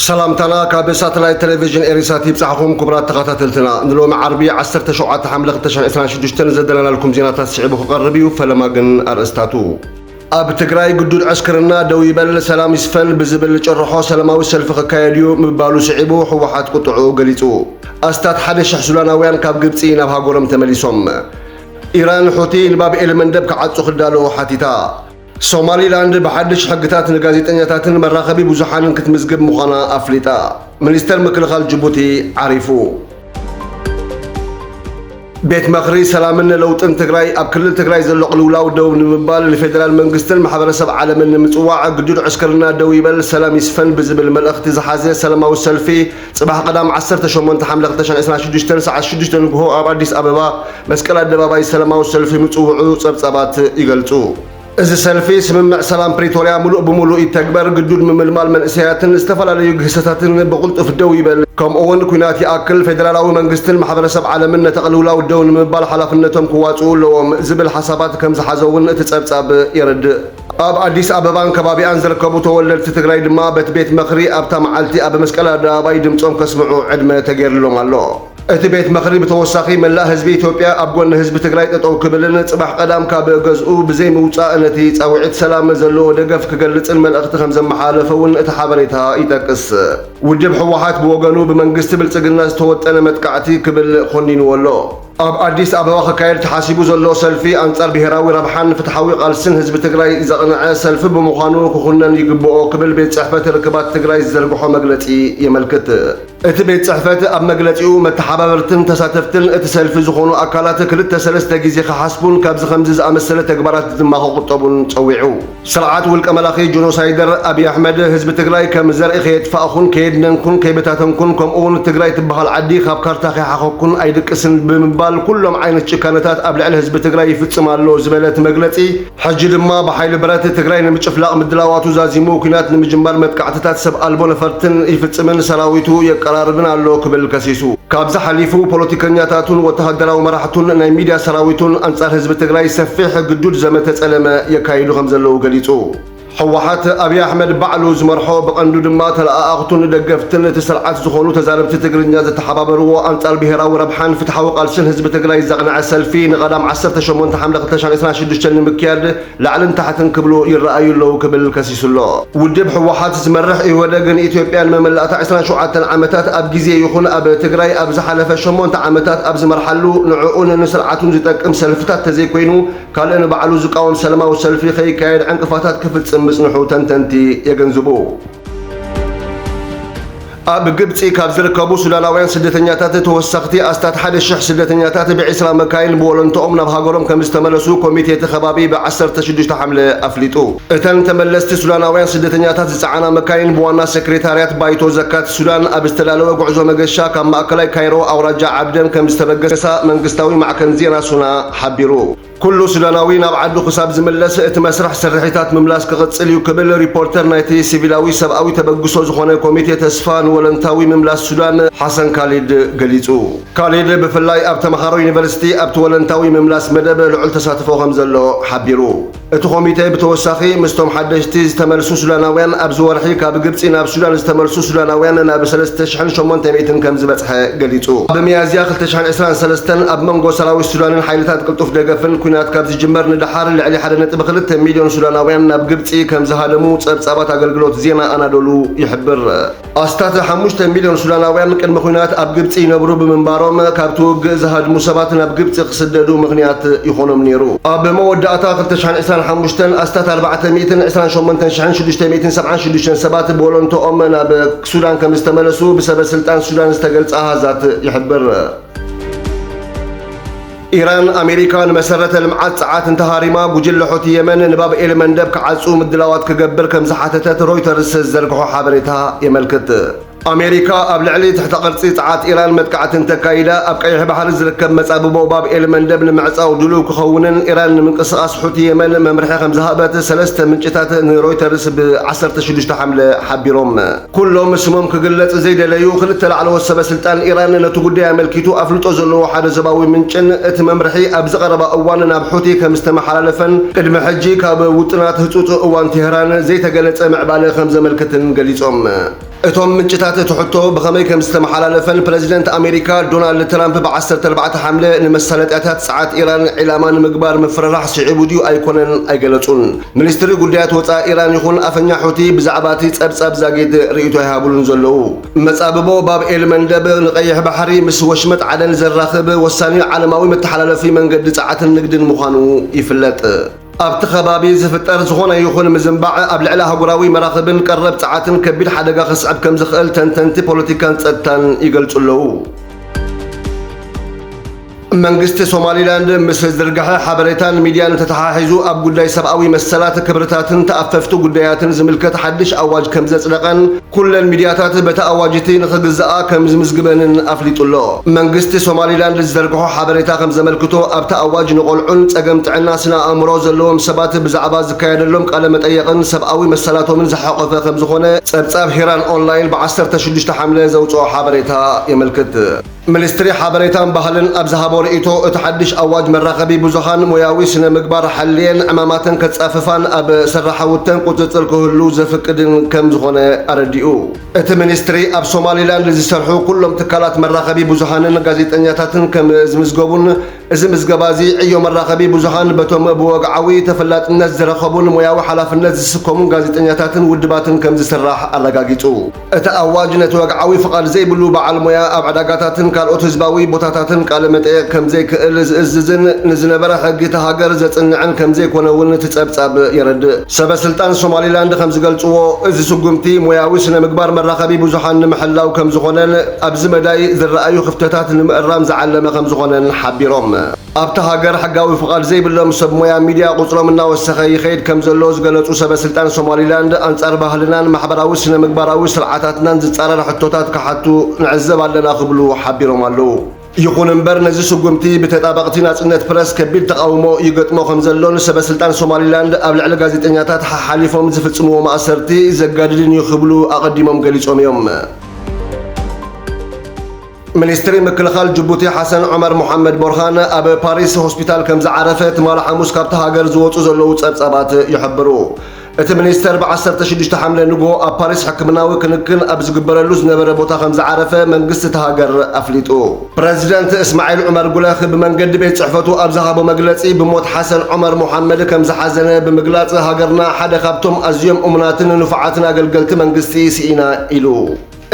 سلامتنا كاب ساتلايت تلفزيون إريساتي بصحكم كبرات تخاتلتنا نلوم عربي 17 حملة 2026 زدنا لكم زينات الشعب قربيو فلما جن أرستاتو أب تجراي جدود عسكرنا دوي بل سلام يسفل بزبل جرحو سلاماوي سلف خكايديو مبالو شعبو حوحات قطعو قليتو أستات حدش حسولانا ويان كاب جبتين أبها قرم تمليسوم إيران حوتي الباب إلمندب كعدسو خدالو حاتيتا ሶማሊላንድ በሐድሽ ሕግታትን ጋዜጠኛታትን መራኸቢ ብዙሓንን ክትምዝግብ ምዃና ኣፍሊጣ ሚኒስተር ምክልኻል ጅቡቲ ዓሪፉ ቤት መኽሪ ሰላምን ለውጥን ትግራይ ኣብ ክልል ትግራይ ዘሎ ቅልውላው ደው ንምባል ንፌደራል መንግስትን ማሕበረሰብ ዓለምን ንምጽዋዕ ግዱድ ዕስክርና ደው ይበል ሰላም ይስፈን ብዝብል መልእኽቲ ዝሓዘ ሰላማዊ ሰልፊ ጽባሕ ቀዳም 18 ሓምለ 2026 ሰዓት 6 ንግሆ ኣብ ኣዲስ ኣበባ መስቀል ኣደባባይ ሰላማዊ ሰልፊ ምጽውዑ ጸብጻባት ይገልጹ እዚ ሰልፊ ስምምዕ ሰላም ፕሪቶሪያ ሙሉእ ብሙሉእ ይተግበር ግዱድ ምምልማል መንእሰያትን ዝተፈላለዩ ግህሰታትን ብቁልጡፍ ደው ይበል ከምኡውን ኩናት ይኣክል ፌደራላዊ መንግስትን ማሕበረሰብ ዓለምን ነተቕልውላው ደው ንምባል ሓላፍነቶም ክዋፅኡ ኣለዎም ዝብል ሓሳባት ከም ዝሓዘውን እቲ ጸብጻብ የረድእ ኣብ ኣዲስ ኣበባን ከባቢኣን ዝርከቡ ተወለድቲ ትግራይ ድማ በቲ ቤት መኽሪ ኣብታ መዓልቲ ኣብ መስቀል ኣደባባይ ድምፆም ከስምዑ ዕድመ ተገይርሎም ኣሎ እቲ ቤት መኽሪ ብተወሳኺ መላእ ህዝቢ ኢትዮጵያ ኣብ ጎኒ ህዝቢ ትግራይ ጠጠው ክብልን ጽባሕ ቀዳም ካብ ገዝኡ ብዘይ ምውፃእ ነቲ ጻውዒት ሰላም ዘለዎ ደገፍ ክገልጽን መልእኽቲ ከም ዘመሓላለፈውን እቲ ሓበሬታ ይጠቅስ ውድብ ሕወሓት ብወገኑ ብመንግስቲ ብልጽግና ዝተወጠነ መጥቃዕቲ ክብል ኾኒንዎ ኣሎ ኣብ ኣዲስ ኣበባ ክካየድ ተሓሲቡ ዘሎ ሰልፊ ኣንጻር ብሄራዊ ረብሓን ፍትሓዊ ቃልስን ህዝቢ ትግራይ ዘቕንዐ ሰልፊ ብምዃኑ ክኹነን ይግብኦ ክብል ቤት ጽሕፈት ርክባት ትግራይ ዝዘርግሖ መግለጺ የመልክት እቲ ቤት ጽሕፈት ኣብ መግለጺኡ መተሓባበርትን ተሳተፍትን እቲ ሰልፊ ዝኾኑ ኣካላት ክልተ ሰለስተ ግዜ ክሓስቡን ካብዚ ከምዚ ዝኣመሰለ ተግባራት ድማ ክቁጠቡን ጸዊዑ ስርዓት ውልቀ መላኺ ጆኖሳይደር ኣብይ ኣሕመድ ህዝቢ ትግራይ ከም ዘርኢ ከየጥፋእኹን ከየድነንኩን ከይበታተንኩን ከምኡውን ትግራይ ትበሃል ዓዲ ካብ ካርታ ከይሓኸኩን ኣይድቅስን ብምባል ኩሎም ዓይነት ጭካነታት ኣብ ልዕሊ ህዝቢ ትግራይ ይፍጽም ኣሎ ዝበለት መግለጺ ሕጂ ድማ ብሓይሊ ብረት ትግራይ ንምጭፍላቕ ምድላዋቱ ዛዚሙ ኩናት ንምጅማር መጥቃዕትታት ሰብ ኣልቦ ነፈርትን ይፍጽምን ሰራዊቱ ቀራርብን ኣሎ ክብል ከሲሱ ካብዛ ሓሊፉ ፖለቲከኛታቱን ወተሃደራዊ መራሕቱን ናይ ሚድያ ሰራዊቱን አንጻር ህዝቢ ትግራይ ሰፊሕ ግዱድ ዘመተ ጸለመ የካይዱ ከም ዘለዉ ገሊጹ ሕወሓት ኣብይ ኣሕመድ ባዕሉ ዝመርሖ ብቐንዱ ድማ ተለኣኣኽቱን ደገፍትን እቲ ስርዓት ዝኾኑ ተዛረብቲ ትግርኛ ዝተሓባበርዎ አንጻር ብሄራዊ ረብሓን ፍትሓዊ ቃልስን ህዝቢ ትግራይ ዘቕንዐ ሰልፊ ንቐዳም 18 ሓምለ 2026 ንምክያድ ላዕልን ታሕትን ክብሉ ይረኣዩ ኣለዉ ክብል ከሲሱሎ ውድብ ሕወሓት ዝመርሕ ኢህወደግን ኢትዮጵያን መመላእታ 27 ዓመታት ኣብ ግዜ ይኹን ኣብ ትግራይ ኣብ ዝሓለፈ 8 ዓመታት ኣብ ዝመርሓሉ ንዕኡን ንስርዓቱን ዝጠቅም ሰልፍታት ተዘይኮይኑ ካልእ ንባዕሉ ዝቃወም ሰላማዊ ሰልፊ ከይካየድ ዕንቅፋታት ክፍጽም ምጽንሑ ተንተንቲ የገንዝቡ ኣብ ግብፂ ካብ ዝርከቡ ሱዳናውያን ስደተኛታት ተወሳኽቲ ኣስታት 1000 ስደተኛታት ብ20 መካይን ብወለንቶኦም ናብ ሃገሮም ከም ዝተመለሱ ኮሚቴ ተኸባቢ ብ16 ሓምለ ኣፍሊጡ እተን ተመለስቲ ሱዳናውያን ስደተኛታት ዝፀዓና መካይን ብዋና ሴክሬታርያት ባይቶ ዘካት ሱዳን ኣብ ዝተዳለወ ጉዕዞ መገሻ ካብ ማእከላይ ካይሮ ኣውራጃ ዓብደን ከም ዝተበገሳ መንግስታዊ ማዕከን ዜና ሱና ሓቢሩ ኩሉ ሱዳናዊ ናብ ዓዱ ክሳብ ዝምለስ እቲ መስርሕ ስርሒታት ምምላስ ክቕጽል እዩ ክብል ሪፖርተር ናይቲ ሲቪላዊ ሰብኣዊ ተበግሶ ዝኾነ ኮሚቴ ተስፋ ንወለንታዊ ምምላስ ሱዳን ሓሰን ካሊድ ገሊጹ ካሊድ ብፍላይ ኣብ ተምሃሮ ዩኒቨርሲቲ ኣብቲ ወለንታዊ ምምላስ መደብ ልዑል ተሳትፎ ከም ዘሎ ሓቢሩ እቲ ኮሚቴ ብተወሳኺ ምስቶም ሓደሽቲ ዝተመልሱ ሱዳናውያን ኣብ ዝወርሒ ካብ ግብፂ ናብ ሱዳን ዝተመልሱ ሱዳናውያን ናብ 3800 ከም ዝበጽሐ ገሊጹ ብሚያዝያ 2023 ኣብ መንጎ ሰራዊት ሱዳንን ሓይልታት ቅልጡፍ ደገፍን ኩናት ካብ ዝጅመር ንድሓር ልዕሊ 1.2 ሚልዮን ሱዳናውያን ናብ ግብፂ ከም ዝሃለሙ ጸብጻባት ኣገልግሎት ዜና ኣናዶሉ ይሕብር ኣስታት 5 ሚልዮን ሱዳናውያን ቅድሚ ኩናት ኣብ ግብፂ ይነብሩ ብምንባሮም ካብቲ ውግእ ዝሃድሙ ሰባት ናብ ግብፂ ክስደዱ ምኽንያት ይኾኖም ነይሩ ኣብ መወዳእታ 2025 ኣስታት 428676 ሰባት ብወለንቶኦም ናብ ሱዳን ከም ዝተመለሱ ብሰበስልጣን ሱዳን ዝተገልጸ ኣሃዛት ይሕብር ኢራን ኣሜሪካን መሰረተ ልምዓት ፀዓት እንተሃሪማ ጉጅለ ሑቲ የመን ንባብ ኤልመንደብ ክዓፁ ምድላዋት ክገብር ከም ዝሓተተት ሮይተርስ ዘርግሖ ሓበሬታ የመልክት ኣሜሪካ ኣብ ልዕሊ ትሕተ ቅርፂ ፀዓት ኢራን መጥቃዕትን ተካይዳ ኣብ ቀይሕ ባሕሪ ዝርከብ መጻብቦ ባብ ኤልመንደብ ንምዕፃው ድሉው ክኸውንን ኢራን ንምንቅስቓስ ሑቲ የመን መምርሒ ከም ዝሃበት ሰለስተ ምንጭታት ንሮይተርስ ብ16 ሓምለ ሓቢሮም ኩሎም ስሞም ክግለጽ ዘይደለዩ ክልተ ላዕለዎት ሰበስልጣን ኢራን ነቲ ጉዳይ ኣመልኪቱ ኣፍልጦ ዘለዎ ሓደ ዘባዊ ምንጭን እቲ መምርሒ ኣብ ዝቐረባ እዋን ናብ ሑቲ ከም ዝተመሓላለፈን ቅድሚ ሕጂ ካብ ውጥናት ህፁፅ እዋን ቴህራን ዘይተገለጸ ምዕባለ ከም ዘመልክትን ገሊጾም እቶም ምንጭታት ትሕቶ ብኸመይ ከም ዝተመሓላለፈን ፕሬዚደንት ኣሜሪካ ዶናልድ ትራምፕ ብ14 ሓምለ ንመሳለጥያታት ፀዓት ኢራን ዒላማ ንምግባር ምፍርራሕ ስዒቡ ድዩ ኣይኮነን ኣይገለጹን። ሚኒስትሪ ጉዳያት ወፃኢ ኢራን ይኹን ኣፈኛ ሑቲ ብዛዕባ እቲ ጸብጻብ ዛጊድ ርእይቶ ይሃብሉን ዘለዉ። መጻብቦ ባብኤል መንደብ ንቀይሕ ባሕሪ ምስ ወሽመጥ ዓደን ዘራኽብ ወሳኒ ዓለማዊ መተሓላለፊ መንገዲ ፀዓትን ንግድን ምዃኑ ይፍለጥ። ኣብቲ ከባቢ ዝፍጠር ዝኾነ ይኹን ምዝንባዕ ኣብ ልዕሊ ሃገራዊ መራኽብን ቀረብ ፀዓትን ከቢድ ሓደጋ ክስዕብ ከም ዝኽእል ተንተንቲ ፖለቲካን ፀጥታን ይገልጹ ኣለዉ። መንግስቲ ሶማሊላንድ ምስ ዝርግሐ ሓበሬታን ሚድያን ተተሓሒዙ ኣብ ጉዳይ ሰብኣዊ መሰላት ክብርታትን ተኣፈፍቲ ጉዳያትን ዝምልከት ሓድሽ ኣዋጅ ከም ዘጽደቐን ኩለን ሚድያታት በቲ ኣዋጅቲ ንኽግዝኣ ከም ዝምዝግበንን ኣፍሊጡ ኣሎ። መንግስቲ ሶማሊላንድ ዝዘርግሖ ሓበሬታ ከም ዘመልክቶ ኣብቲ ኣዋጅ ንቆልዑን ጸገም ጥዕና ስነ ኣእምሮ ዘለዎም ሰባት ብዛዕባ ዝካየደሎም ቃለ መጠየቕን ሰብኣዊ መሰላቶምን ዝሓቆፈ ከም ዝኾነ ጸብጻብ ሂራን ኦንላይን ብ16 ሓምለ ዘውፅኦ ሓበሬታ የመልክት። ሚኒስትሪ ሓበሬታን ባህልን ኣብ ዝሃቦ ርእይቶ እቲ ሓድሽ ኣዋጅ መራኸቢ ብዙሃን ሞያዊ ስነ ምግባር ሓልየን ዕማማትን ከጻፍፋን ኣብ ሰራሓውተን ቁፅፅር ክህሉ ዘፍቅድን ከም ዝኾነ ኣረዲኡ። እቲ ሚኒስትሪ ኣብ ሶማሊላንድ ዝሰርሑ ኩሎም ትካላት መራኸቢ ብዙሃንን ጋዜጠኛታትን ከም ዝምዝገቡን እዚ ምዝገባ እዚ ዕዮ መራኸቢ ብዙሃን በቶም ብወግዓዊ ተፈላጥነት ዝረኸቡን ሞያዊ ሓላፍነት ዝስከሙን ጋዜጠኛታትን ውድባትን ከም ዝስራሕ ኣረጋጊጹ። እቲ ኣዋጅ ነቲ ወግዓዊ ፍቓድ ዘይብሉ በዓል ሞያ ኣብ ዕዳጋታትን ካልኦት ህዝባዊ ቦታታትን ቃለ መጠየቅ ከም ዘይክእል ዝእዝዝን ንዝነበረ ሕጊ እቲ ሃገር ዘጽንዕን ከም ዘይኮነ እውን እቲ ጸብጻብ የረድእ። ሰበስልጣን ሶማሊላንድ ከም ዝገልጽዎ እዚ ስጉምቲ ሞያዊ ስነ ምግባር መራኸቢ ብዙሃን ንምሕላው ከም ዝኾነን ኣብዚ መዳይ ዝረኣዩ ክፍተታት ንምእራም ዝዓለመ ከም ዝኾነን ሓቢሮም። ኣብቲ ሃገር ሕጋዊ ፍቓድ ዘይብሎም ሰብ ሞያ ሚድያ ቁፅሮም እናወሰኸ ይኸይድ ከም ዘሎ ዝገለጹ ሰበስልጣን ሶማሊላንድ ኣንጻር ባህልናን ማሕበራዊ ስነ ምግባራዊ ስርዓታትናን ዝጻረረ ሕቶታት ክሓቱ ንዕዘብ ኣለና ክብሉ ሓቢሮም ኣለዉ። ይኹን እምበር ነዚ ስጉምቲ ብተጣበቕቲ ናጽነት ፕረስ ከቢድ ተቃውሞ ይገጥሞ ከም ዘሎን ሰበስልጣን ሶማሊላንድ ኣብ ልዕሊ ጋዜጠኛታት ሓሊፎም ዝፍጽምዎ ማእሰርቲ ዘጋድድን እዩ ክብሉ ኣቐዲሞም ገሊጾም እዮም። ሚኒስትሪ ምክልኻል ጅቡቲ ሓሰን ዑመር ሙሐመድ ቦርሃን ኣብ ፓሪስ ሆስፒታል ከም ዝዓረፈ ትማል ሓሙስ ካብቲ ሃገር ዝወፁ ዘለዉ ጸብጻባት ይሕብሩ። እቲ ሚኒስተር ብ16 ሓምለ ንግሆ ኣብ ፓሪስ ሕክምናዊ ክንክን ኣብ ዝግበረሉ ዝነበረ ቦታ ከም ዝዓረፈ መንግስቲ እቲ ሃገር ኣፍሊጡ። ፕሬዚደንት እስማዒል ዑመር ጉለኽ ብመንገዲ ቤት ጽሕፈቱ ኣብ ዝሃቦ መግለጺ ብሞት ሓሰን ዑመር ሙሐመድ ከም ዝሓዘነ ብምግላጽ ሃገርና ሓደ ካብቶም ኣዝዮም እሙናትን ንፉዓትን ኣገልገልቲ መንግስቲ ስኢና ኢሉ።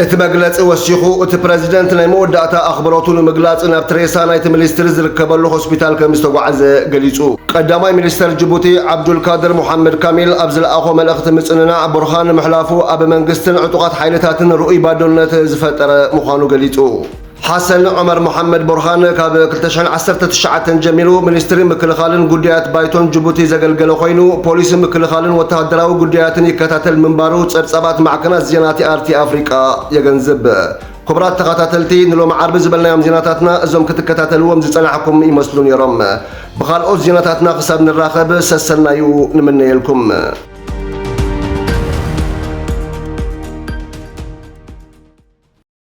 እቲ መግለጺ ወሲኹ እቲ ፕሬዚደንት ናይ መወዳእታ ኣኽብሮቱ ንምግላጽ ናብ ትሬሳ ናይቲ ሚኒስትሪ ዝርከበሉ ሆስፒታል ከም ዝተጓዓዘ ገሊጹ። ቀዳማይ ሚኒስተር ጅቡቲ ዓብዱልካድር ሙሐመድ ካሚል ኣብ ዝለኣኾ መልእኽቲ ምጽንናዕ ቦርሃን ምሕላፉ ኣብ መንግስትን ዕጡቓት ሓይልታትን ርኡይ ባዶነት ዝፈጠረ ምዃኑ ገሊጹ። ሓሰን ዑመር ሙሐመድ ቦርሃን ካብ 2019 ጀሚሩ ሚኒስትሪ ምክልኻልን ጉዳያት ባይቶን ጅቡቲ ዘገልገለ ኮይኑ ፖሊስ ምክልኻልን ወተሃደራዊ ጉዳያትን ይከታተል ምንባሩ ጸብጻባት ማዕከናት ዜናቲ ኣርቲ ኣፍሪቃ የገንዝብ። ክቡራት ተኸታተልቲ ንሎም ዓርቢ ዝበልናዮም ዜናታትና እዞም ክትከታተልዎም ዝጸናሕኩም ይመስሉ ነይሮም። ብኻልኦት ዜናታትና ክሳብ ንራኸብ ሰሰናዩ ንምነየልኩም።